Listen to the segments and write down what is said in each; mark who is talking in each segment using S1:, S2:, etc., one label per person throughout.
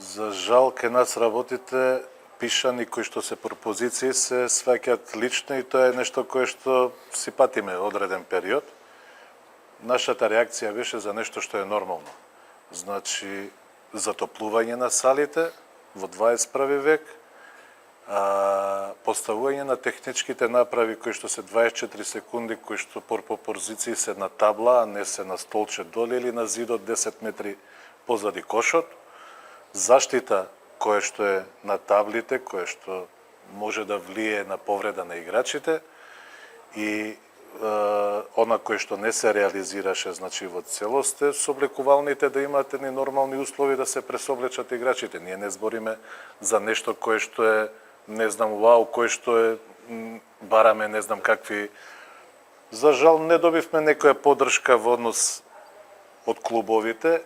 S1: За жал, ке нас работите пишани кои што се пропозиции се сваќаат лично и тоа е нешто кое што си патиме одреден период. Нашата реакција беше за нешто што е нормално. Значи, затоплување на салите во 21 век, поставување на техничките направи кои што се 24 секунди, кои што по позиции се на табла, а не се на столче доле или на зидот 10 метри позади кошот, заштита кое што е на таблите, кое што може да влие на повреда на играчите и она кое што не се реализираше, значи во целост е соблекувалните да имаат едни нормални услови да се пресоблечат играчите. Ние не збориме за нешто кое што е, не знам, вау, кое што е, бараме не знам какви. За жал не добивме некоја поддршка во однос од клубовите.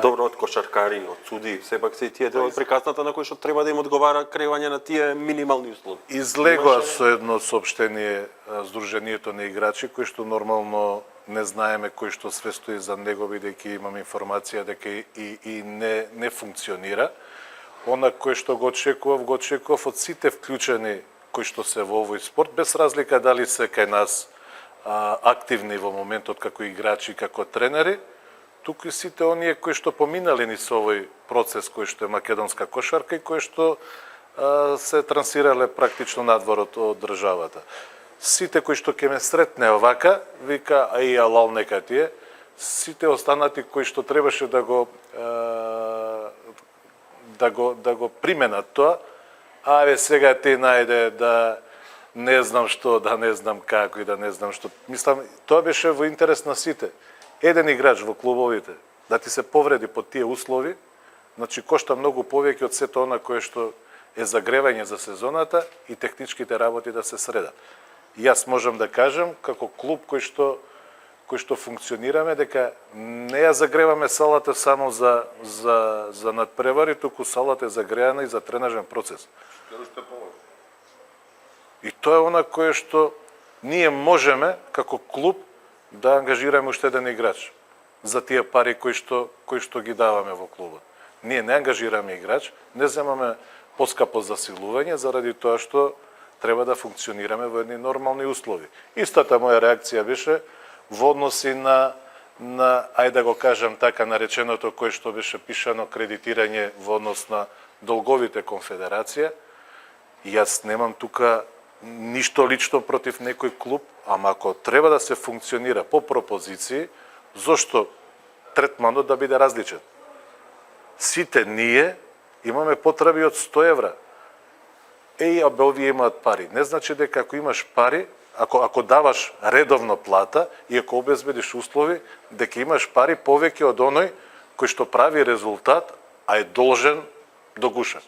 S2: Добро, од кошаркари, од суди, сепак се и тие дел од приказната на кои што треба да им одговара креување на тие минимални услови.
S1: Излегоа со едно соопштение Сдруженијето на играчи, кој што нормално не знаеме кој што све стои за него, бидејќи имам информација дека и не функционира. Она кој што го очекував од сите вклучени кои што се во овој спорт, без разлика дали се кај нас активни во моментот како играчи, како тренери, туку и сите оние кои што поминали низ овој процес кој што е македонска кошарка и кои што се трансирале практично надворот од државата. Сите кои што ќе ме сретне овака, вика, а и алал нека тие, сите останати кои што требаше да го применат тоа, аве сега ти најде да не знам што, да не знам како и да не знам што. Мислам, тоа беше во интерес на сите. Еден играч во клубовите да ти се повреди под тие услови, значи кошта многу повеќе од сето она кое што е загревање за сезоната и техничките работи да се средат. Јас можам да кажам како клуб кој што функционираме дека не ја загреваме салата само за надпревари, туку салата е загреана и за тренажен процес. И тоа е она кое што ние можеме како клуб да ангажираме уште еден играч за тие пари кои што ги даваме во клубот. Ние не ангажираме играч, не земаме поскапо засилување заради тоа што треба да функционираме во едни нормални услови. Истата моја реакција беше во односи на ајде да го кажам така нареченото кое што беше пишано кредитирање во однос на долговите конфедерација. Јас немам тука ништо лично против некој клуб, ама ако треба да се функционира по пропозиции, зошто третманот да биде различен? Сите ние имаме потреби од 100 евра. Абе овие имаат пари. Не значи дека ако имаш пари, ако даваш редовно плата и ако обезбедиш услови, дека имаш пари повеќе од оној кој што прави резултат, а е должен до гуша.